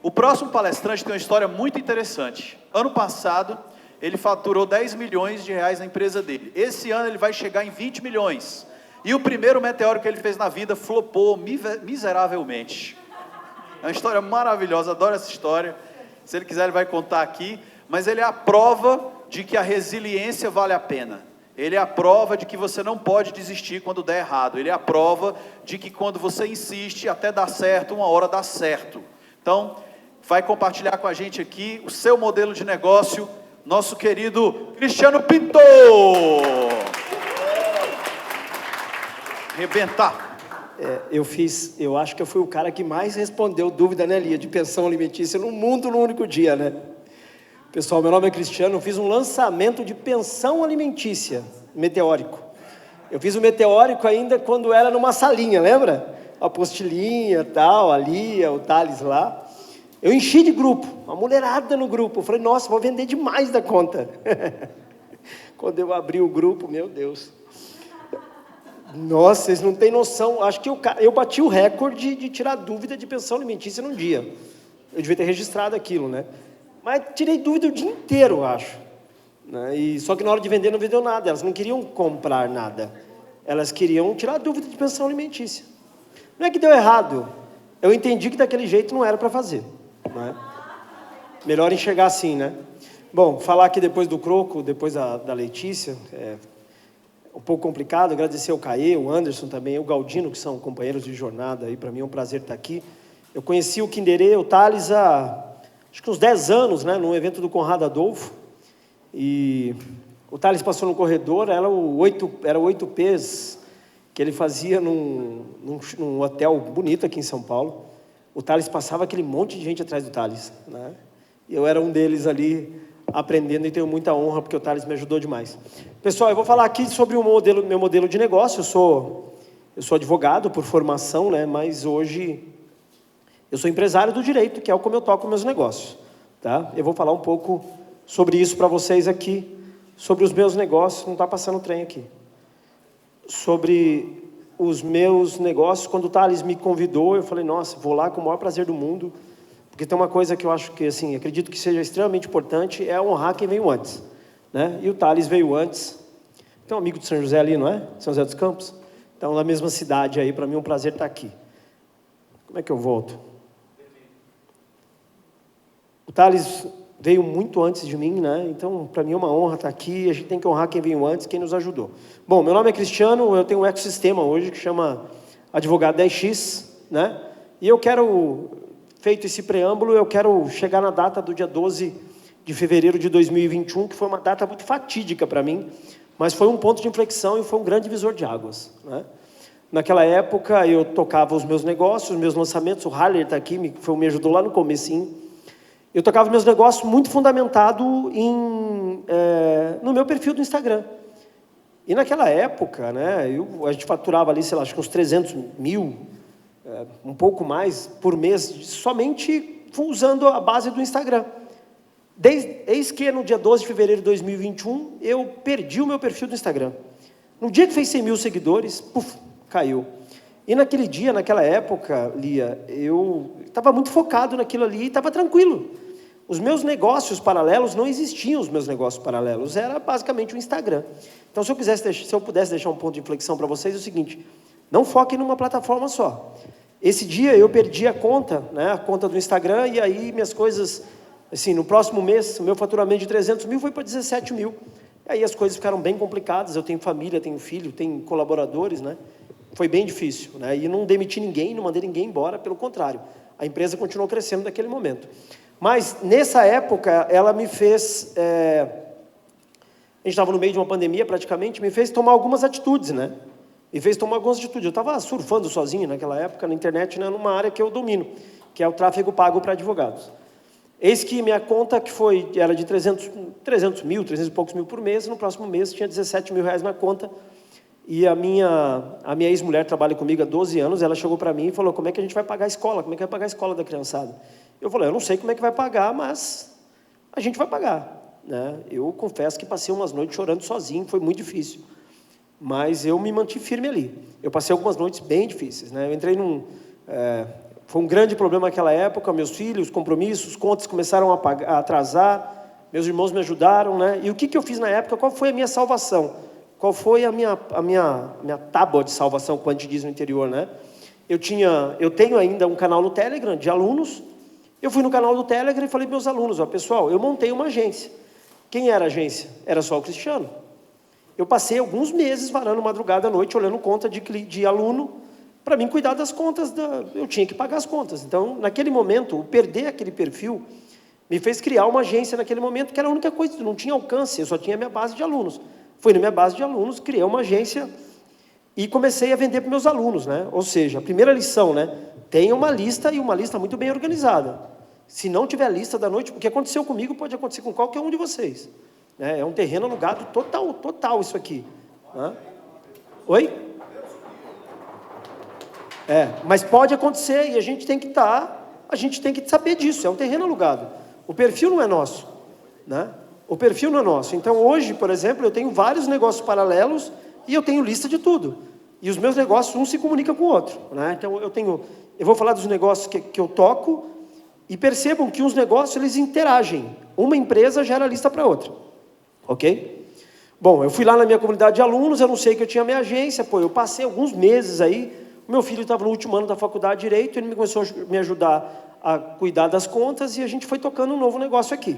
O próximo palestrante tem uma história muito interessante. Ano passado, ele faturou 10 milhões de reais na empresa dele. Esse ano ele vai chegar em 20 milhões. E o primeiro meteoro que ele fez na vida flopou miseravelmente. É uma história maravilhosa, adoro essa história. Se ele quiser, ele vai contar aqui. Mas ele é a prova de que a resiliência vale a pena. Ele é a prova de que você não pode desistir quando der errado. Ele é a prova de que quando você insiste, até dar certo, uma hora dá certo. Então, vai compartilhar com a gente aqui o seu modelo de negócio, nosso querido Cristiano Pinto. Rebentar. Eu acho que eu fui o cara que mais respondeu dúvida, né, Lia, de pensão alimentícia no mundo no único dia, né? Pessoal, meu nome é Cristiano, eu fiz um lançamento de pensão alimentícia, meteórico. Eu fiz o meteórico ainda quando era numa salinha, lembra? A apostilinha, tal, a Lia, o Thales lá. Eu enchi de grupo, uma mulherada no grupo. Eu falei, nossa, vou vender demais da conta. Quando eu abri o grupo, meu Deus. Nossa, vocês não têm noção. Acho que eu bati o recorde de tirar dúvida de pensão alimentícia num dia. Eu devia ter registrado aquilo, né? Mas tirei dúvida o dia inteiro, eu acho. Né? Só que na hora de vender não vendeu nada. Elas não queriam comprar nada. Elas queriam tirar dúvida de pensão alimentícia. Não é que deu errado. Eu entendi que daquele jeito não era para fazer. Né? Melhor enxergar assim, né? Bom, falar aqui depois do Croco, depois da Letícia, um pouco complicado. Agradecer ao Caê, o Anderson também, o Galdino, que são companheiros de jornada aí, para mim é um prazer estar aqui. Eu conheci o Kinderê, o Thales há acho que uns 10 anos, né, num evento do Conrado Adolfo, e o Thales passou no corredor, era o 8Ps, que ele fazia num hotel bonito aqui em São Paulo. O Thales passava aquele monte de gente atrás do Thales, né? Eu era um deles ali, aprendendo, e tenho muita honra, porque o Thales me ajudou demais. Pessoal, eu vou falar aqui sobre o meu modelo de negócio. Eu sou advogado por formação, né, mas hoje eu sou empresário do direito, que é como eu toco meus negócios. Tá? Eu vou falar um pouco sobre isso para vocês aqui, sobre os meus negócios. Não está passando o trem aqui. Sobre os meus negócios. Quando o Thales me convidou, eu falei, nossa, vou lá com o maior prazer do mundo, porque tem uma coisa que eu acho que, assim, acredito que seja extremamente importante, é honrar quem veio antes. Né? E o Thales veio antes. Tem um amigo de São José ali, não é? São José dos Campos? Então, na mesma cidade aí, para mim é um prazer estar aqui. Como é que eu volto? O Thales veio muito antes de mim, né? Então, para mim é uma honra estar aqui. A gente tem que honrar quem veio antes, quem nos ajudou. Bom, meu nome é Cristiano, eu tenho um ecossistema hoje que chama Advogado 10X, né? E eu quero, feito esse preâmbulo, eu quero chegar na data do dia 12 de fevereiro de 2021, que foi uma data muito fatídica para mim, mas foi um ponto de inflexão e foi um grande divisor de águas, né? Naquela época, eu tocava os meus negócios, os meus lançamentos. O Harler está aqui, me ajudou lá no comecinho. Eu tocava meus negócios muito fundamentado no meu perfil do Instagram. E naquela época, né, a gente faturava ali, sei lá, acho que uns 300 mil, um pouco mais, por mês, somente usando a base do Instagram. Eis que no dia 12 de fevereiro de 2021, eu perdi o meu perfil do Instagram. No dia que fez 100 mil seguidores, puf, caiu. E naquele dia, naquela época, Lia, eu estava muito focado naquilo ali e estava tranquilo. Os meus negócios paralelos, não existiam os meus negócios paralelos, era basicamente o Instagram. Então, se eu pudesse deixar um ponto de inflexão para vocês, é o seguinte, não foquem numa plataforma só. Esse dia eu perdi a conta, né, a conta do Instagram, e aí minhas coisas, assim, no próximo mês, o meu faturamento de 300 mil foi para 17 mil. E aí as coisas ficaram bem complicadas, eu tenho família, tenho filho, tenho colaboradores, né? Foi bem difícil, né? E não demiti ninguém, não mandei ninguém embora, pelo contrário. A empresa continuou crescendo naquele momento. Mas, nessa época, ela me fez... a gente estava no meio de uma pandemia, praticamente, me fez tomar algumas atitudes, né? Me fez tomar algumas atitudes. Eu estava surfando sozinho naquela época, na internet, né, numa área que eu domino, que é o tráfego pago para advogados. Eis que minha conta, que era de 300 mil, 300 e poucos mil por mês, no próximo mês tinha 17 mil reais na conta. E a minha ex-mulher trabalha comigo há 12 anos, ela chegou para mim e falou, como é que a gente vai pagar a escola? Como é que vai pagar a escola da criançada? Eu falei, eu não sei como é que vai pagar, mas a gente vai pagar, né? Eu confesso que passei umas noites chorando sozinho, foi muito difícil. Mas eu me mantive firme ali. Eu passei algumas noites bem difíceis, né? Eu entrei Foi um grande problema naquela época, meus filhos, compromissos, contas começaram a atrasar, meus irmãos me ajudaram, né? E o que eu fiz na época? Qual foi a minha salvação? Qual foi a minha tábua de salvação, como a gente diz no interior, né? Eu tenho ainda um canal no Telegram de alunos. Eu fui no canal do Telegram e falei para meus alunos, ó, pessoal, eu montei uma agência. Quem era a agência? Era só o Cristiano. Eu passei alguns meses varando madrugada à noite, olhando conta de aluno, para mim cuidar das contas, eu tinha que pagar as contas. Então, naquele momento, o perder aquele perfil me fez criar uma agência naquele momento, que era a única coisa, não tinha alcance, eu só tinha a minha base de alunos. Fui na minha base de alunos, criei uma agência e comecei a vender para meus alunos, né? Ou seja, a primeira lição, né? Tenha uma lista, e uma lista muito bem organizada. Se não tiver lista da noite, o que aconteceu comigo pode acontecer com qualquer um de vocês. É um terreno alugado total isso aqui. Né? Oi? Mas pode acontecer e a gente tem que saber disso, é um terreno alugado. O perfil não é nosso, né? O perfil não é nosso. Então hoje, por exemplo, eu tenho vários negócios paralelos e eu tenho lista de tudo. E os meus negócios, um se comunica com o outro, né? Então eu vou falar dos negócios que eu toco e percebam que os negócios, eles interagem. Uma empresa gera lista para outra, ok? Bom, eu fui lá na minha comunidade de alunos, eu não sei que eu tinha minha agência, eu passei alguns meses aí. Meu filho estava no último ano da faculdade de Direito, ele começou a me ajudar a cuidar das contas e a gente foi tocando um novo negócio aqui,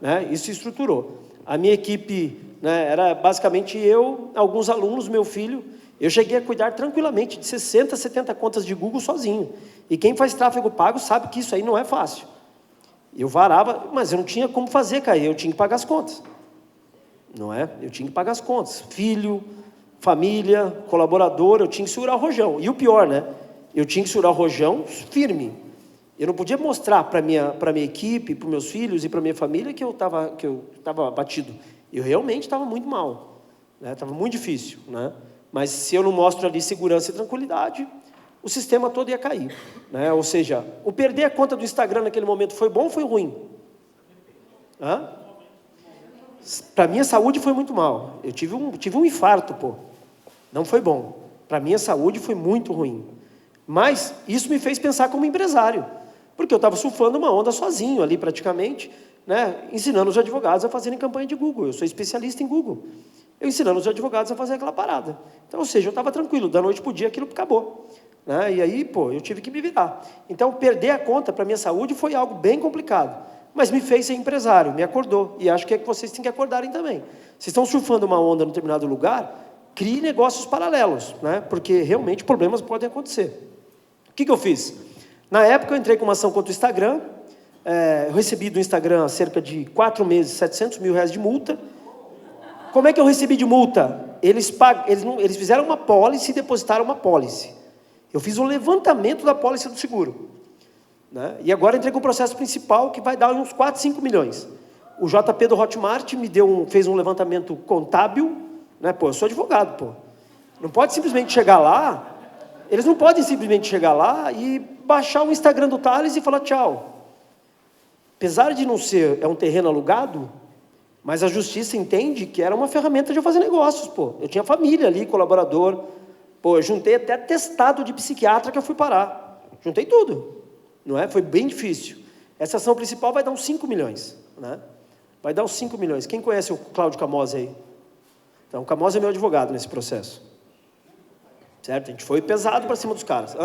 né? Isso se estruturou. A minha equipe, né, era basicamente eu, alguns alunos, meu filho. Eu cheguei a cuidar tranquilamente de 60, 70 contas de Google sozinho. E quem faz tráfego pago sabe que isso aí não é fácil. Eu varava, mas eu não tinha como fazer, Caí, eu tinha que pagar as contas. Não é? Eu tinha que pagar as contas. Filho, família, colaborador, eu tinha que segurar o rojão. E o pior, né? Eu tinha que segurar o rojão firme. Eu não podia mostrar para minha equipe, para os meus filhos e para minha família que eu estava batido. Eu realmente estava muito mal, né? Estava muito difícil, né? Mas se eu não mostro ali segurança e tranquilidade, o sistema todo ia cair, né? Ou seja, o perder a conta do Instagram naquele momento foi bom ou foi ruim? Para minha saúde foi muito mal. Eu tive um infarto, Não foi bom. Para minha saúde foi muito ruim. Mas isso me fez pensar como empresário, porque eu estava surfando uma onda sozinho ali praticamente, né? Ensinando os advogados a fazerem campanha de Google. Eu sou especialista em Google. Eu ensinando os advogados a fazer aquela parada. Então, ou seja, eu estava tranquilo, da noite para o dia aquilo acabou, né? E aí, eu tive que me virar. Então, perder a conta para a minha saúde foi algo bem complicado, mas me fez ser empresário, me acordou. E acho que é que vocês têm que acordarem também. Vocês estão surfando uma onda em determinado lugar, crie negócios paralelos, né? Porque realmente problemas podem acontecer. O que eu fiz? Na época, eu entrei com uma ação contra o Instagram. Eu recebi do Instagram há cerca de 4 meses, R$700 mil de multa. Como é que eu recebi de multa? Eles fizeram uma pólice e depositaram uma pólice. Eu fiz um levantamento da pólice do seguro, né? E agora entrei com o processo principal, que vai dar uns 4, 5 milhões. O JP do Hotmart fez um levantamento contábil, né? Eu sou advogado, Não pode simplesmente chegar lá, eles não podem simplesmente chegar lá e baixar o Instagram do Thales e falar tchau. Apesar de não ser, é um terreno alugado, mas a justiça entende que era uma ferramenta de eu fazer negócios, Eu tinha família ali, colaborador. Eu juntei até atestado de psiquiatra que eu fui parar. Juntei tudo, não é? Foi bem difícil. Essa ação principal vai dar uns 5 milhões, né? Vai dar uns 5 milhões. Quem conhece o Cláudio Camose aí? Então, o Camose é meu advogado nesse processo. Certo? A gente foi pesado para cima dos caras.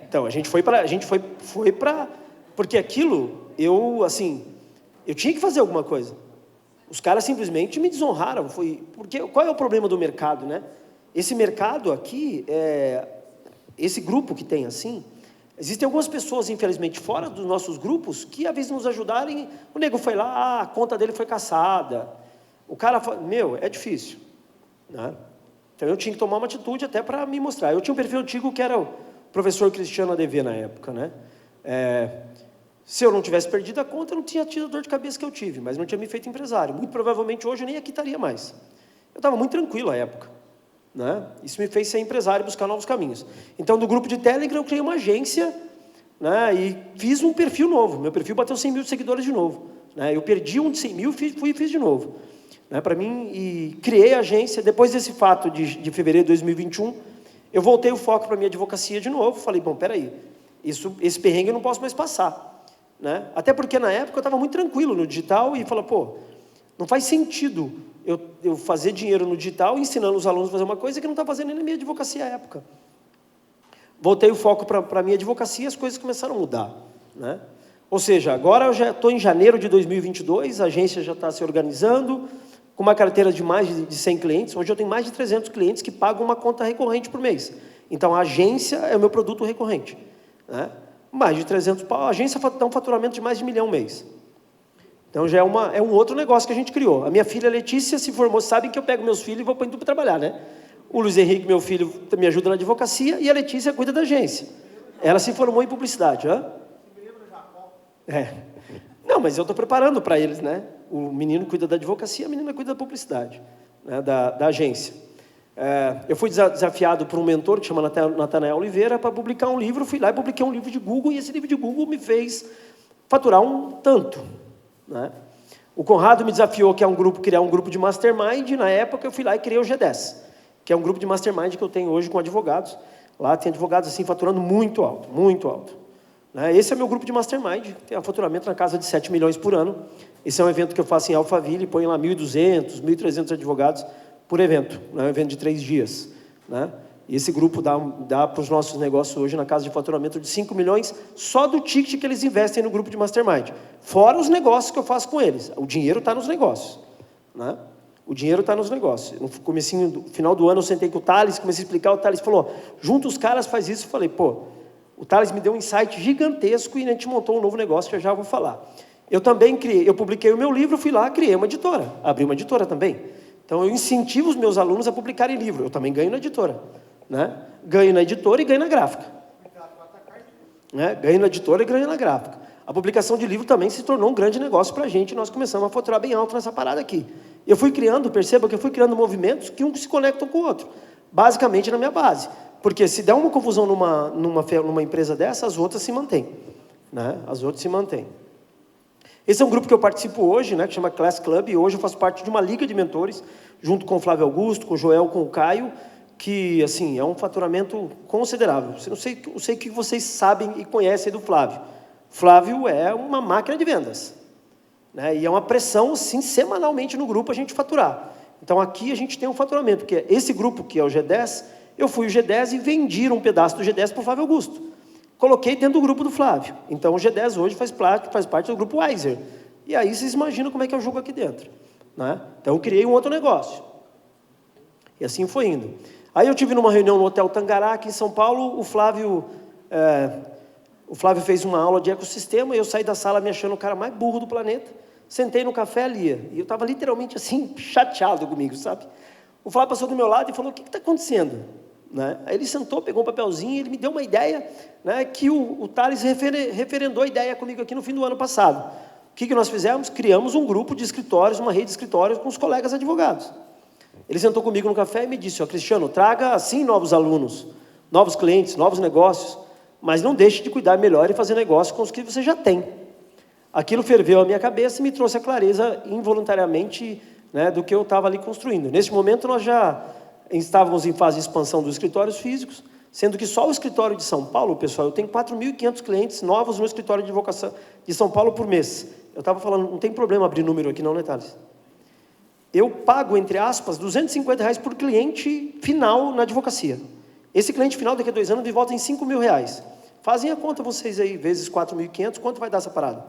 Então, a gente foi para... Porque aquilo, eu tinha que fazer alguma coisa. Os caras simplesmente me desonraram. Porque qual é o problema do mercado, né? Esse mercado aqui, esse grupo que tem assim, existem algumas pessoas, infelizmente, fora dos nossos grupos, que, às vezes, nos ajudarem. O nego foi lá, a conta dele foi caçada. O cara fala, é difícil, né? Então, eu tinha que tomar uma atitude até para me mostrar. Eu tinha um perfil antigo que era o professor Cristiano ADV na época, né? Se eu não tivesse perdido a conta, eu não tinha tido a dor de cabeça que eu tive, mas não tinha me feito empresário. Muito provavelmente, hoje, eu nem aqui estaria mais. Eu estava muito tranquilo à época, né? Isso me fez ser empresário e buscar novos caminhos. Então, do grupo de Telegram, eu criei uma agência, né? E fiz um perfil novo. Meu perfil bateu 100 mil seguidores de novo, né? Eu perdi um de 100 mil e fiz de novo, né? Para mim, e criei a agência. Depois desse fato de fevereiro de 2021, Eu voltei o foco para a minha advocacia de novo, falei, bom, peraí, esse perrengue eu não posso mais passar. Né? Até porque na época eu estava muito tranquilo no digital e falei, pô, não faz sentido eu fazer dinheiro no digital ensinando os alunos a fazer uma coisa que não está fazendo nem na minha advocacia à época. Voltei o foco para a minha advocacia e as coisas começaram a mudar. Né? Ou seja, agora eu já estou em janeiro de 2022, a agência já está se organizando, com uma carteira de mais de 100 clientes. Hoje eu tenho mais de 300 clientes que pagam uma conta recorrente por mês. Então a agência é o meu produto recorrente. Né? Mais de 300 pau, a agência dá um faturamento de mais de 1 milhão mês. Então já é um outro negócio que a gente criou. A minha filha Letícia se formou, sabem que eu pego meus filhos e vou para tudo para trabalhar, né? O Luiz Henrique, meu filho, me ajuda na advocacia e a Letícia cuida da agência. Ela se formou em publicidade. Não, mas eu estou preparando para eles, né? O menino cuida da advocacia, a menina cuida da publicidade, né? da agência. Eu fui desafiado por um mentor que chama Natanael Oliveira para publicar um livro. Fui lá e publiquei um livro de Google e esse livro de Google me fez faturar um tanto. Né? O Conrado me desafiou criar um grupo de mastermind. Na época eu fui lá e criei o G10, que é um grupo de mastermind que eu tenho hoje com advogados. Lá tem advogados assim faturando muito alto, muito alto. Né? Esse é meu grupo de mastermind, tem um faturamento na casa de 7 milhões por ano. Esse é um evento que eu faço em Alphaville, põe lá 1.200, 1.300 advogados por evento, né? Um evento de 3 dias. Né? E esse grupo dá para os nossos negócios hoje na casa de faturamento de 5 milhões só do ticket que eles investem no grupo de mastermind. Fora os negócios que eu faço com eles. O dinheiro está nos negócios. Né? O dinheiro está nos negócios. No final do ano eu sentei com o Thales, comecei a explicar, o Thales falou, junta os caras, faz isso. Eu falei, pô, o Thales me deu um insight gigantesco e a gente montou um novo negócio que eu já vou falar. Eu também eu publiquei o meu livro, fui lá, criei uma editora, abri uma editora também. Então eu incentivo os meus alunos a publicarem livro, eu também ganho na editora. Né? Ganho na editora e ganho na gráfica. Né? Ganho na editora e ganho na gráfica. A publicação de livro também se tornou um grande negócio para a gente, nós começamos a faturar bem alto nessa parada aqui. Eu fui criando, perceba que eu fui criando movimentos que um se conectam com o outro, basicamente na minha base. Porque se der uma confusão numa empresa dessa, as outras se mantêm. Né? As outras se mantêm. Esse é um grupo que eu participo hoje, né, que chama Class Club, e hoje eu faço parte de uma liga de mentores, junto com o Flávio Augusto, com o Joel, com o Caio, que, assim, é um faturamento considerável. Eu sei que vocês sabem e conhecem do Flávio. Flávio é uma máquina de vendas. Né, e é uma pressão, assim, semanalmente no grupo a gente faturar. Então, aqui a gente tem um faturamento, que é esse grupo, que é o G10, eu fui o G10 e vendi um pedaço do G10 para o Flávio Augusto. Coloquei dentro do grupo do Flávio. Então, o G10 hoje faz parte do grupo Wiser. E aí, vocês imaginam como é que eu jogo aqui dentro. Né? Então, eu criei um outro negócio. E assim foi indo. Aí, eu tive numa reunião no Hotel Tangará, aqui em São Paulo, o Flávio fez uma aula de ecossistema, e eu saí da sala me achando o cara mais burro do planeta. Sentei no café ali, e eu estava literalmente assim, chateado comigo, sabe? O Flávio passou do meu lado e falou, o que está acontecendo? Né? Aí ele sentou, pegou um papelzinho e ele me deu uma ideia, né, que o Thales referendou a ideia comigo aqui no fim do ano passado. O que nós fizemos? Criamos um grupo de escritórios, uma rede de escritórios com os colegas advogados. Ele sentou comigo no café e me disse, Cristiano, traga sim novos alunos, novos clientes, novos negócios, mas não deixe de cuidar melhor e fazer negócio com os que você já tem. Aquilo ferveu a minha cabeça e me trouxe a clareza involuntariamente, né, do que eu estava ali construindo. Nesse momento nós já estávamos em fase de expansão dos escritórios físicos, sendo que só o escritório de São Paulo, pessoal, eu tenho 4.500 clientes novos no escritório de advocacia de São Paulo por mês. Eu estava falando, não tem problema abrir número aqui não, né, Thales? Eu pago, entre aspas, R$250 por cliente final na advocacia. Esse cliente final, daqui a 2 anos, me volta em R$5.000. Fazem a conta vocês aí, vezes 4.500, quanto vai dar essa parada?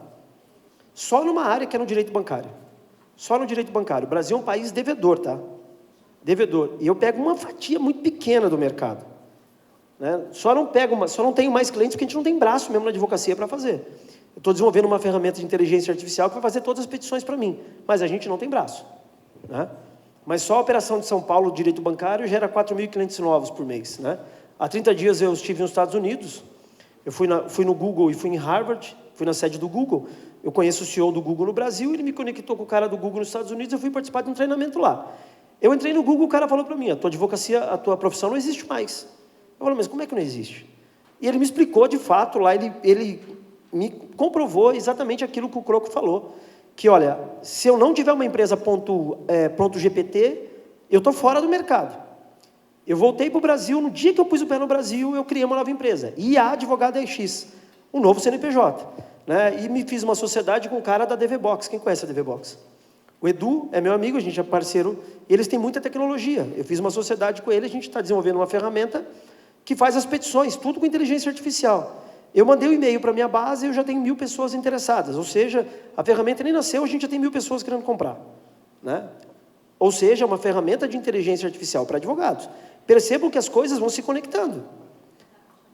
Só numa área que é no direito bancário. Só no direito bancário. O Brasil é um país devedor, tá? Devedor. E eu pego uma fatia muito pequena do mercado. Né? Só não tenho mais clientes porque a gente não tem braço mesmo na advocacia para fazer. Eu estou desenvolvendo uma ferramenta de inteligência artificial que vai fazer todas as petições para mim, mas a gente não tem braço. Né? Mas só a operação de São Paulo, direito bancário, gera 4.000 clientes novos por mês. Né? Há 30 dias eu estive nos Estados Unidos, eu fui no Google e fui em Harvard, fui na sede do Google, eu conheço o CEO do Google no Brasil, ele me conectou com o cara do Google nos Estados Unidos, eu fui participar de um treinamento lá. Eu entrei no Google, o cara falou para mim, a tua advocacia, a tua profissão não existe mais. Eu falei, mas como é que não existe? E ele me explicou, de fato, lá ele me comprovou exatamente aquilo que o Croco falou, que, olha, se eu não tiver uma empresa pronto GPT, eu estou fora do mercado. Eu voltei para o Brasil, no dia que eu pus o pé no Brasil, eu criei uma nova empresa, IA Advogado AX, um novo CNPJ. Né? E me fiz uma sociedade com o cara da DVBox. Quem conhece a DVBox? O Edu é meu amigo, a gente é parceiro, e eles têm muita tecnologia. Eu fiz uma sociedade com ele, a gente está desenvolvendo uma ferramenta que faz as petições, tudo com inteligência artificial. Eu mandei um e-mail para a minha base e eu já tenho 1000 pessoas interessadas. Ou seja, a ferramenta nem nasceu, a gente já tem 1000 pessoas querendo comprar. Né? Ou seja, é uma ferramenta de inteligência artificial para advogados. Percebam que as coisas vão se conectando.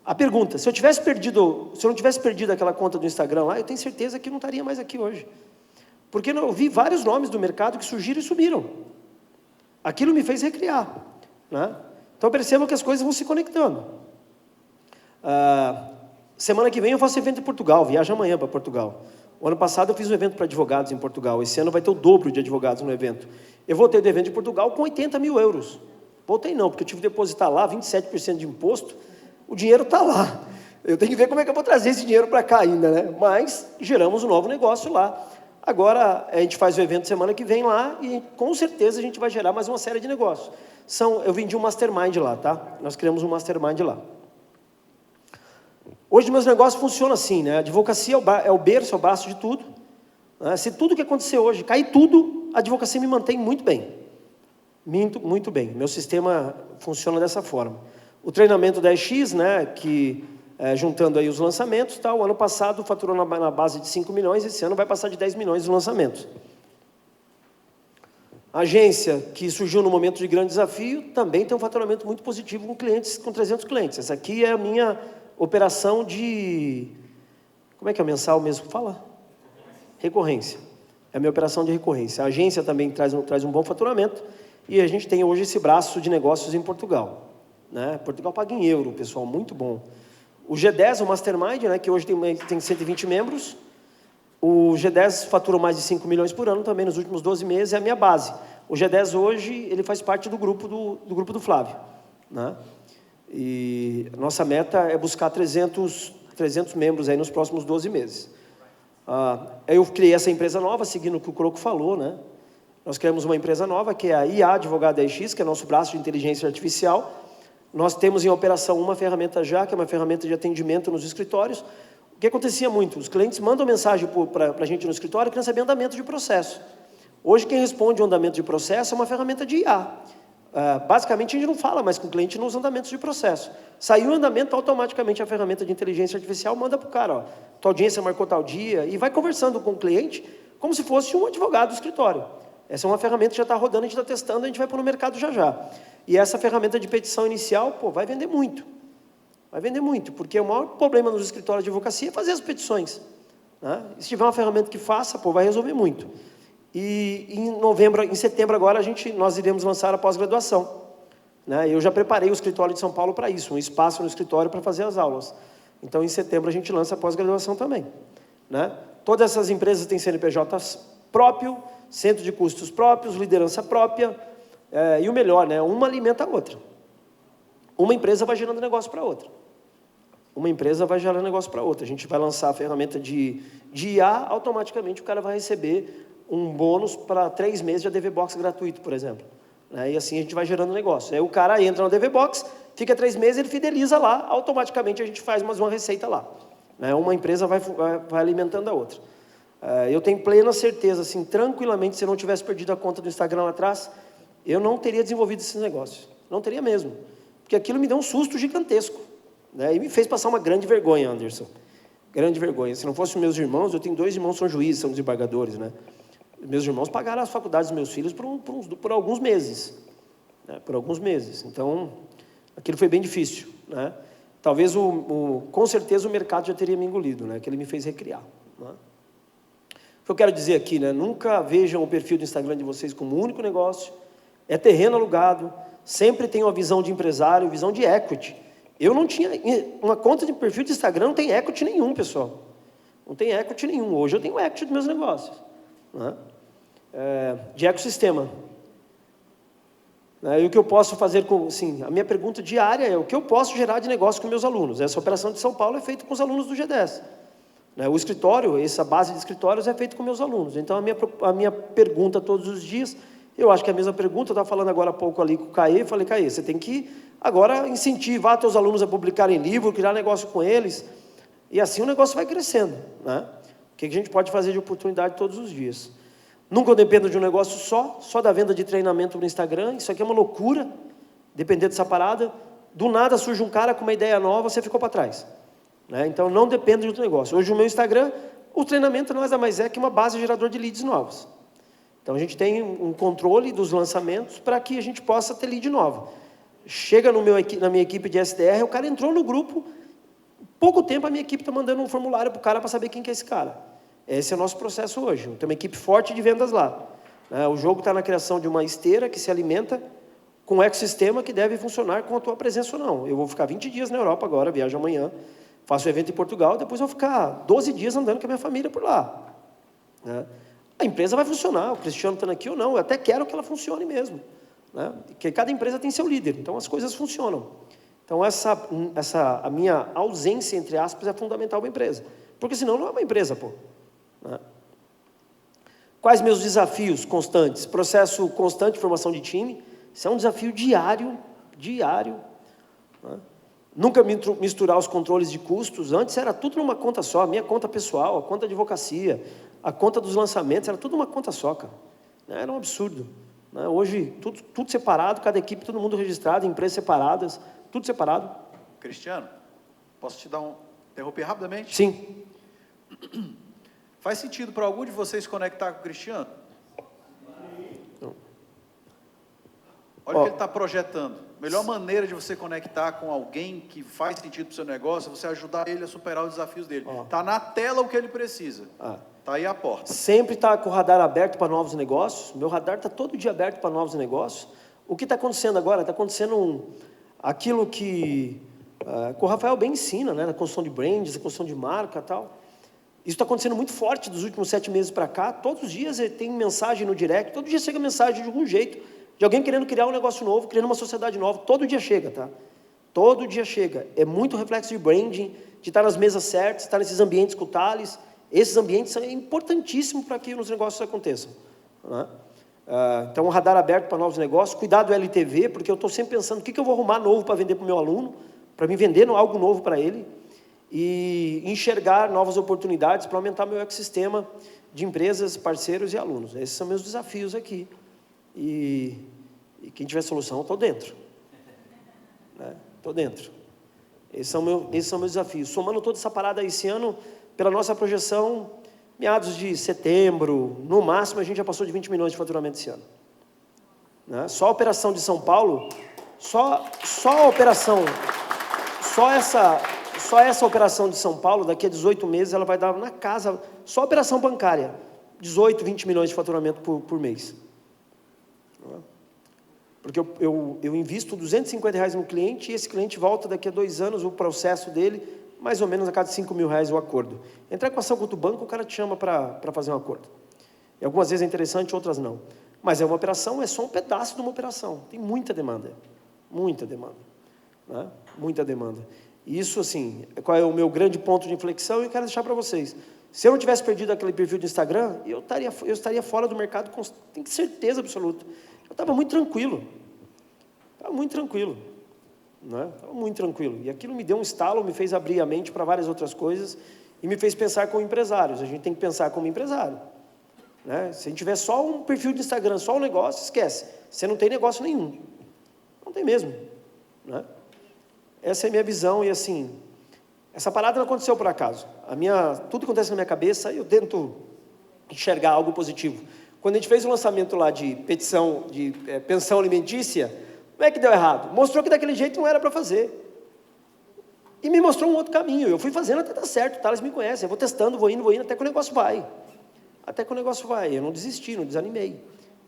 A pergunta, se eu não tivesse perdido aquela conta do Instagram lá, eu tenho certeza que eu não estaria mais aqui hoje. Porque eu vi vários nomes do mercado que surgiram e subiram. Aquilo me fez recriar. Né? Então percebam que as coisas vão se conectando. Semana que vem eu faço evento em Portugal, viajo amanhã para Portugal. O ano passado eu fiz um evento para advogados em Portugal. Esse ano vai ter o dobro de advogados no evento. Eu voltei do evento de Portugal com 80 mil euros. Voltei não, porque eu tive que depositar lá 27% de imposto. O dinheiro está lá. Eu tenho que ver como é que eu vou trazer esse dinheiro para cá ainda, né? Mas geramos um novo negócio lá. Agora a gente faz o evento semana que vem lá e com certeza a gente vai gerar mais uma série de negócios. Eu vendi um mastermind lá, tá? Nós criamos um mastermind lá. Hoje meus negócios funcionam assim, né? A advocacia é o berço, é o braço de tudo. Né? Se tudo que acontecer hoje cair tudo, a advocacia me mantém muito bem. Muito bem. Meu sistema funciona dessa forma. O treinamento da EX, né, que juntando aí os lançamentos, tá, o ano passado faturou na base de 5 milhões, esse ano vai passar de 10 milhões os lançamentos. A agência, que surgiu no momento de grande desafio, também tem um faturamento muito positivo com clientes, com 300 clientes. Essa aqui é a minha operação de... Como é que é mensal mesmo? Fala. Recorrência. É a minha operação de recorrência. A agência também traz um bom faturamento e a gente tem hoje esse braço de negócios em Portugal. Né? Portugal paga em euro, pessoal, muito bom. O G10, o Mastermind, né, que hoje tem 120 membros, o G10 fatura mais de 5 milhões por ano também nos últimos 12 meses, é a minha base. O G10 hoje, ele faz parte do grupo do Flávio. Né? E a nossa meta é buscar 300 membros aí nos próximos 12 meses. Eu criei essa empresa nova, seguindo o que o Croco falou, né? Nós criamos uma empresa nova, que é a IA Advogado AX, que é nosso braço de inteligência artificial. Nós temos em operação uma ferramenta já, que é uma ferramenta de atendimento nos escritórios. O que acontecia muito? Os clientes mandam mensagem para a gente no escritório querendo saber andamento de processo. Hoje, quem responde o andamento de processo é uma ferramenta de IA. Basicamente, a gente não fala mais com o cliente nos andamentos de processo. Saiu o andamento, automaticamente a ferramenta de inteligência artificial manda para o cara, ó, tua audiência marcou tal dia, e vai conversando com o cliente como se fosse um advogado do escritório. Essa é uma ferramenta que já está rodando, a gente está testando, a gente vai pôr no mercado já já. E essa ferramenta de petição inicial, pô, vai vender muito. Vai vender muito, porque o maior problema nos escritórios de advocacia é fazer as petições. Né? E se tiver uma ferramenta que faça, pô, vai resolver muito. E em setembro agora, nós iremos lançar a pós-graduação. Né? Eu já preparei o escritório de São Paulo para isso, um espaço no escritório para fazer as aulas. Então, em setembro, a gente lança a pós-graduação também. Né? Todas essas empresas têm CNPJ próprio, centro de custos próprios, liderança própria, e o melhor, né? Uma alimenta a outra. Uma empresa vai gerando negócio para outra. Uma empresa vai gerando negócio para outra. A gente vai lançar a ferramenta de IA, automaticamente o cara vai receber um bônus para 3 meses de ADV Box gratuito, por exemplo. E assim a gente vai gerando negócio. Aí o cara entra no ADV Box, fica 3 meses, ele fideliza lá, automaticamente a gente faz mais uma receita lá. Uma empresa vai alimentando a outra. Eu tenho plena certeza, assim, tranquilamente, se eu não tivesse perdido a conta do Instagram lá atrás, eu não teria desenvolvido esses negócios. Não teria mesmo. Porque aquilo me deu um susto gigantesco. E me fez passar uma grande vergonha, Anderson. Grande vergonha. Se não fossem meus irmãos, eu tenho 2 irmãos que são juízes, são desembargadores, né? Meus irmãos pagaram as faculdades dos meus filhos por alguns meses. Por alguns meses. Então, aquilo foi bem difícil. Né? Talvez, com certeza, o mercado já teria me engolido, né? Que ele me fez recriar. Né? O que eu quero dizer aqui, né? Nunca vejam o perfil do Instagram de vocês como um único negócio. É terreno alugado. Sempre tem uma visão de empresário, visão de equity. Eu não tinha... Uma conta de perfil de Instagram não tem equity nenhum, pessoal. Não tem equity nenhum. Hoje eu tenho equity dos meus negócios. Né? De ecossistema. E o que eu posso fazer com... Sim, a minha pergunta diária é o que eu posso gerar de negócio com meus alunos. Essa operação de São Paulo é feita com os alunos do G10. O escritório, essa base de escritórios é feita com meus alunos. Então, a minha pergunta todos os dias Eu acho que é a mesma pergunta, eu estava falando agora há pouco ali com o Caê, falei, Caê, você tem que agora incentivar teus alunos a publicarem livro, criar negócio com eles, e assim o negócio vai crescendo, né? O que a gente pode fazer de oportunidade todos os dias? Nunca eu dependo de um negócio só da venda de treinamento no Instagram, isso aqui é uma loucura, depender dessa parada, do nada surge um cara com uma ideia nova, você ficou para trás, né? Então não depende de outro negócio. Hoje o meu Instagram, o treinamento nada mais é que uma base gerador de leads novos. Então a gente tem um controle dos lançamentos para que a gente possa ter lead nova. Chega na minha equipe de SDR, o cara entrou no grupo, pouco tempo a minha equipe está mandando um formulário para o cara para saber quem que é esse cara. Esse é o nosso processo hoje. Tem uma equipe forte de vendas lá. O jogo está na criação de uma esteira que se alimenta com um ecossistema que deve funcionar com a tua presença ou não. Eu vou ficar 20 dias na Europa agora, viajo amanhã, faço o evento em Portugal, depois vou ficar 12 dias andando com a minha família por lá. A empresa vai funcionar, o Cristiano estando aqui ou não, eu até quero que ela funcione mesmo, né? Porque cada empresa tem seu líder, então as coisas funcionam. Então a minha ausência, entre aspas, é fundamental para a empresa, porque senão não é uma empresa, pô, né? Quais meus desafios constantes? Processo constante de formação de time, isso é um desafio diário, né? Nunca misturar os controles de custos, antes era tudo numa conta só, a minha conta pessoal, a conta de advocacia, a conta dos lançamentos, era tudo uma conta só, cara. Era um absurdo, né? Hoje, tudo separado, cada equipe, todo mundo registrado, empresas separadas, tudo separado. Cristiano, posso te interromper rapidamente? Sim. Faz sentido para algum de vocês conectar com o Cristiano? Não. Olha o que ele está projetando. Melhor maneira de você conectar com alguém que faz sentido para o seu negócio é você ajudar ele a superar os desafios dele. Está na tela o que ele precisa. Está aí a porta. Sempre está com o radar aberto para novos negócios. Meu radar está todo dia aberto para novos negócios. O que está acontecendo agora? Está acontecendo aquilo que o Rafael bem ensina, né? Na construção de brands, na construção de marca e tal. Isso está acontecendo muito forte dos últimos 7 meses para cá. Todos os dias tem mensagem no direct, todo dia chega mensagem de algum jeito, de alguém querendo criar um negócio novo, criando uma sociedade nova. Todo dia chega, tá? Todo dia chega. É muito reflexo de branding, de estar nas mesas certas, estar nesses ambientes com o Thales. Esses ambientes são importantíssimos para que os negócios aconteçam, né? Então, um radar aberto para novos negócios. Cuidado do LTV, porque eu estou sempre pensando o que eu vou arrumar novo para vender para o meu aluno, para me vender algo novo para ele, e enxergar novas oportunidades para aumentar meu ecossistema de empresas, parceiros e alunos. Esses são meus desafios aqui. E quem tiver solução, eu estou dentro. Estou dentro. Esses são meus desafios. Somando toda essa parada esse ano, pela nossa projeção, meados de setembro, no máximo, a gente já passou de 20 milhões de faturamento esse ano, né? Só a operação de São Paulo, só essa operação de São Paulo, daqui a 18 meses, ela vai dar na casa, só a operação bancária, 18, 20 milhões de faturamento por mês. Porque eu invisto R$250 no cliente e esse cliente volta daqui a 2 anos, o processo dele, mais ou menos a cada R$5.000 o acordo. Entrar com ação contra o banco, o cara te chama para fazer um acordo. E algumas vezes é interessante, outras não. Mas é uma operação, é só um pedaço de uma operação. Tem muita demanda, né? Muita demanda. E isso, assim, qual é o meu grande ponto de inflexão? E eu quero deixar para vocês. Se eu não tivesse perdido aquele perfil do Instagram, eu estaria fora do mercado, tenho certeza absoluta. Eu estava muito tranquilo. Né? Estava muito tranquilo. E aquilo me deu um estalo, me fez abrir a mente para várias outras coisas e me fez pensar como empresários. A gente tem que pensar como empresário, né? Se a gente tiver só um perfil de Instagram, só um negócio, esquece. Você não tem negócio nenhum. Não tem mesmo, né? Essa é a minha visão e, assim, essa parada não aconteceu por acaso. Tudo que acontece na minha cabeça, eu tento enxergar algo positivo. Quando a gente fez o lançamento lá de petição de pensão alimentícia, como é que deu errado? Mostrou que daquele jeito não era para fazer. E me mostrou um outro caminho. Eu fui fazendo até dar certo. O Thales me conhece. Eu vou testando, vou indo, até que o negócio vai. Eu não desisti, não desanimei,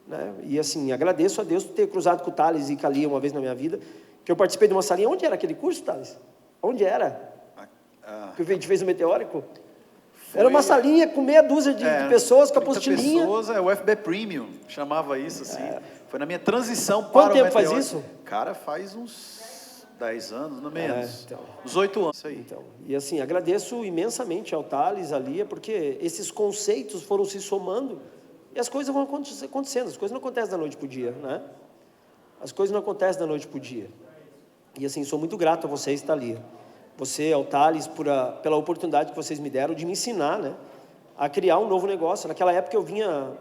né? E, assim, agradeço a Deus por ter cruzado com o Thales e com a Lia uma vez na minha vida, que eu participei de uma salinha. Onde era aquele curso, Thales? Onde era? Que a gente fez o Meteórico? Era uma salinha com meia dúzia de pessoas, com a apostilinha. pessoas, o FB Premium, chamava isso, assim. Foi na minha transição para Quanto o tempo Meteórico. faz isso? Cara, faz uns 10 anos, não menos. Então. Uns 8 anos, isso aí. Então, e, assim, agradeço imensamente ao Thales, à Lia, porque esses conceitos foram se somando E as coisas vão acontecendo, as coisas não acontecem da noite para o dia, né? As coisas não acontecem da noite para o dia. E assim, sou muito grato a vocês, Thalia. Você, ao Thales, pela oportunidade que vocês me deram de me ensinar, né, a criar um novo negócio. Naquela época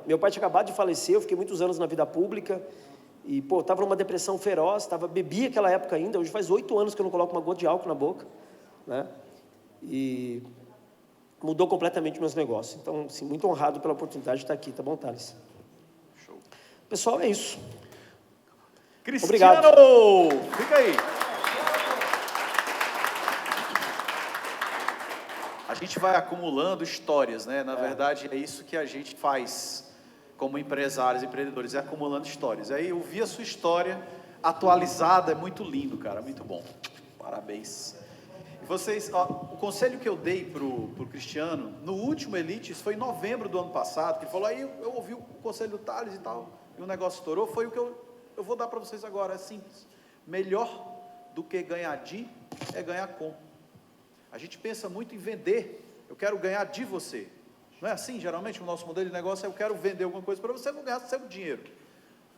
meu pai tinha acabado de falecer, eu fiquei muitos anos na vida pública, e, estava numa depressão feroz, bebi aquela época ainda, hoje faz 8 anos que eu não coloco uma gota de álcool na boca, né, e mudou completamente meus negócios. Então, assim, muito honrado pela oportunidade de estar aqui, tá bom, Thales? Show. Pessoal, é isso. Cristiano! Obrigado. Fica aí. A gente vai acumulando histórias, né? Na verdade, é isso que a gente faz como empresários, empreendedores, é acumulando histórias. Aí eu vi a sua história atualizada, é muito lindo, cara, muito bom. Parabéns. E vocês, o conselho que eu dei pro Cristiano, no último Elite, isso foi em novembro do ano passado, que ele falou, aí eu ouvi o conselho do Thales e tal, e o negócio estourou, foi o que eu vou dar para vocês agora, é simples. Melhor do que ganhar de, é ganhar com. A gente pensa muito em vender, eu quero ganhar de você. Não é assim? Geralmente o nosso modelo de negócio é eu quero vender alguma coisa para você, eu vou ganhar seu dinheiro.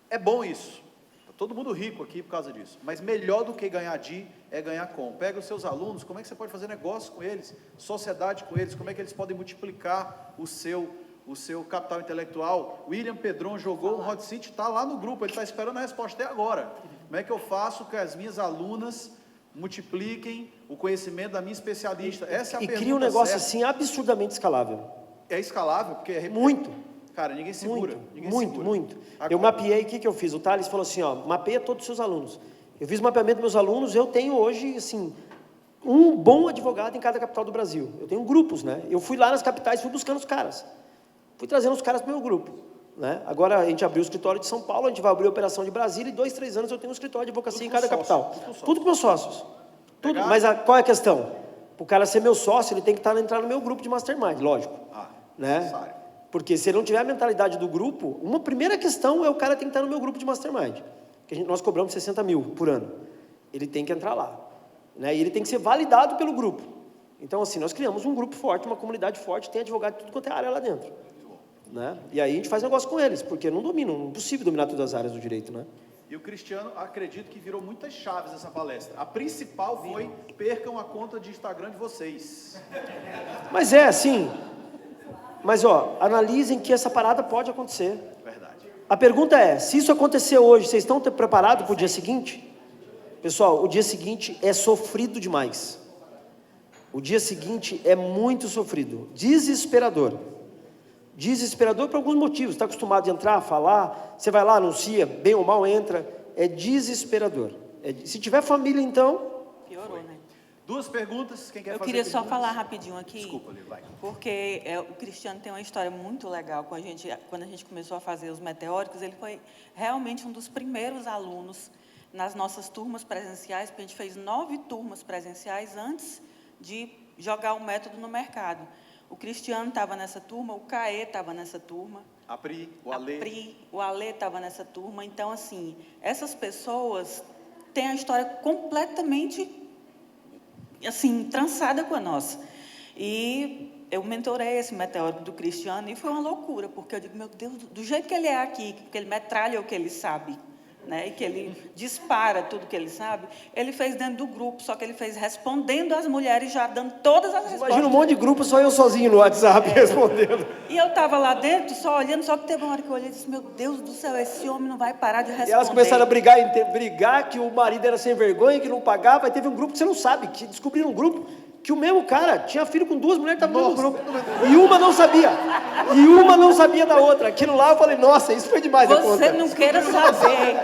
É bom isso. Está todo mundo rico aqui por causa disso. Mas melhor do que ganhar de, é ganhar com. Pega os seus alunos, como é que você pode fazer negócio com eles, sociedade com eles, como é que eles podem multiplicar o seu capital intelectual. O William Pedron jogou o Hot Seat, está lá no grupo, ele está esperando a resposta até agora. Como é que eu faço que as minhas alunas multipliquem o conhecimento da minha especialista? Essa é a pergunta. E cria um negócio certa. Assim absurdamente escalável. É escalável, porque é... Muito. Cara, ninguém segura. Muito. Eu mapeei, o que eu fiz? O Thales falou assim, mapeia todos os seus alunos. Eu fiz o mapeamento dos meus alunos, eu tenho hoje, assim, um bom advogado em cada capital do Brasil. Eu tenho grupos, né? Eu fui lá nas capitais, fui buscando os caras. Fui trazendo os caras para o meu grupo, né? Agora a gente abriu o escritório de São Paulo, a gente vai abrir a operação de Brasília, e 2, 3 anos eu tenho um escritório de advocacia em cada capital. Tudo com meus sócios. Tudo. Mas qual é a questão? Para o cara ser meu sócio, ele tem que entrar no meu grupo de mastermind, lógico. Né? Necessário. Porque se ele não tiver a mentalidade do grupo, uma primeira questão é o cara tem que estar no meu grupo de mastermind. Que nós cobramos 60 mil por ano. Ele tem que entrar lá. Né? E ele tem que ser validado pelo grupo. Então, assim, nós criamos um grupo forte, uma comunidade forte, tem advogado de tudo quanto é área lá dentro. Né? E aí a gente faz negócio com eles, porque não dominam, não é possível dominar todas as áreas do direito, né? E o Cristiano, acredito que virou muitas chaves essa palestra. A principal foi, percam a conta de Instagram de vocês. Mas é assim, analisem que essa parada pode acontecer. Verdade. A pergunta é, se isso acontecer hoje, vocês estão preparados para o dia seguinte? Pessoal, o dia seguinte é sofrido demais. O dia seguinte é muito sofrido, desesperador. Desesperador por alguns motivos, está acostumado a entrar, falar, você vai lá, anuncia, bem ou mal entra, é desesperador. Se tiver família, então... Piorou, né? 2 perguntas, quem quer fazer? Eu queria só perguntas? falar rapidinho aqui. Desculpa, Lili, vai. Porque o Cristiano tem uma história muito legal. Quando a gente começou a fazer os meteóricos, ele foi realmente um dos primeiros alunos nas nossas turmas presenciais, porque a gente fez 9 turmas presenciais antes de jogar o método no mercado. O Cristiano estava nessa turma, o Caê estava nessa turma. A Pri, o Ale. O Ale estava nessa turma. Então, assim, essas pessoas têm a história completamente, assim, trançada com a nossa. E eu mentorei esse meteórico do Cristiano e foi uma loucura, porque eu digo, meu Deus, do jeito que ele é aqui, que ele metralha o que ele sabe, né, e que ele dispara tudo que ele sabe, ele fez dentro do grupo, só que ele fez respondendo às mulheres, já dando todas as respostas. Imagina um monte de grupo, só eu sozinho no WhatsApp respondendo. E eu estava lá dentro, só olhando, só que teve uma hora que eu olhei e disse, meu Deus do céu, esse homem não vai parar de responder. E elas começaram a brigar que o marido era sem vergonha, que não pagava, e teve um grupo que você não sabe, que descobriram um grupo, que o mesmo cara tinha filho com 2 mulheres que estavam no grupo. E uma não sabia da outra. Aquilo lá eu falei, nossa, isso foi demais. Você não queira saber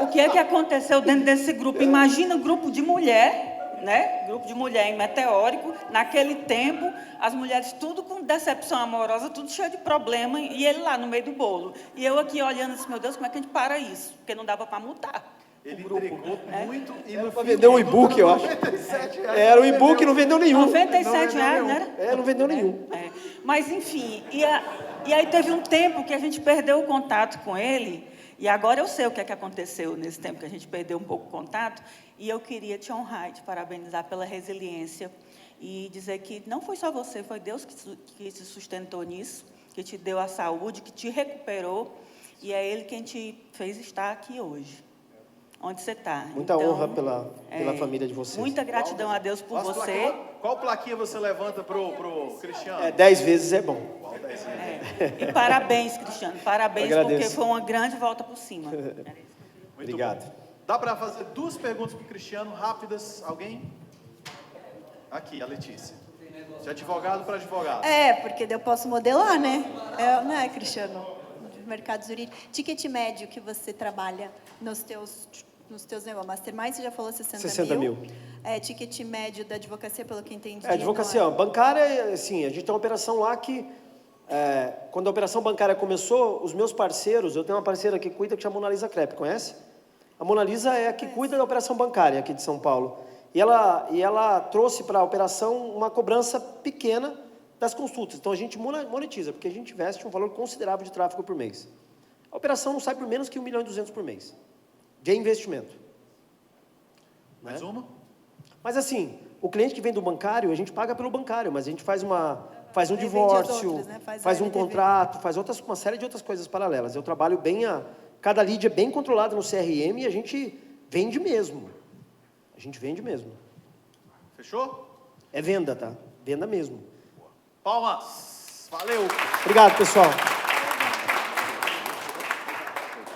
o que é que aconteceu dentro desse grupo. Imagina um grupo de mulher, né? Grupo de mulher em meteórico. Naquele tempo, as mulheres tudo com decepção amorosa, tudo cheio de problema, e ele lá no meio do bolo. E eu aqui olhando assim, meu Deus, como é que a gente para isso? Porque não dava para multar. Ele entregou muito e no fim vendeu um e-book, eu acho. Era um e-book e não vendeu nenhum. R$97, não era? Não vendeu nenhum. Mas, enfim, e aí teve um tempo que a gente perdeu o contato com ele, e agora eu sei o que é que aconteceu nesse tempo que a gente perdeu um pouco o contato, e eu queria te honrar e te parabenizar pela resiliência, e dizer que não foi só você, foi Deus que se sustentou nisso, que te deu a saúde, que te recuperou, e é Ele quem te fez estar aqui hoje, onde você está. Muita honra pela família de vocês. Muita gratidão a Deus por você. Qual plaquinha você levanta pro Cristiano? 10 vezes é bom. E parabéns, Cristiano, parabéns, Agradeço. porque foi uma grande volta por cima. Muito Obrigado. bom. Dá para fazer 2 perguntas para o Cristiano, rápidas? Alguém? Aqui, a Letícia. De advogado para advogado. Porque daí eu posso modelar, né? Não é, Cristiano? Mercado jurídico. Ticket médio que você trabalha nos teus negócios. Mastermind, você já falou 60 mil. Ticket médio da advocacia, pelo que entendi. Advocacia bancária, assim, a gente tem uma operação lá que, quando a operação bancária começou, os meus parceiros, eu tenho uma parceira que cuida que chama Mona Lisa Crepe, conhece? A Mona Lisa é a que cuida da operação bancária aqui de São Paulo. E ela trouxe para a operação uma cobrança pequena das consultas. Então, a gente monetiza, porque a gente investe um valor considerável de tráfego por mês. A operação não sai por menos que 1.200.000 por mês, de investimento. Mais uma? Mas, assim, o cliente que vem do bancário, a gente paga pelo bancário, mas a gente faz um Aí divórcio, vende as outras, né? faz um LTV. contrato, faz uma série de outras coisas paralelas. Eu trabalho bem cada lead é bem controlado no CRM e a gente vende mesmo. A gente vende mesmo. Fechou? É venda, tá? Venda mesmo. Palmas. Valeu. Obrigado, pessoal.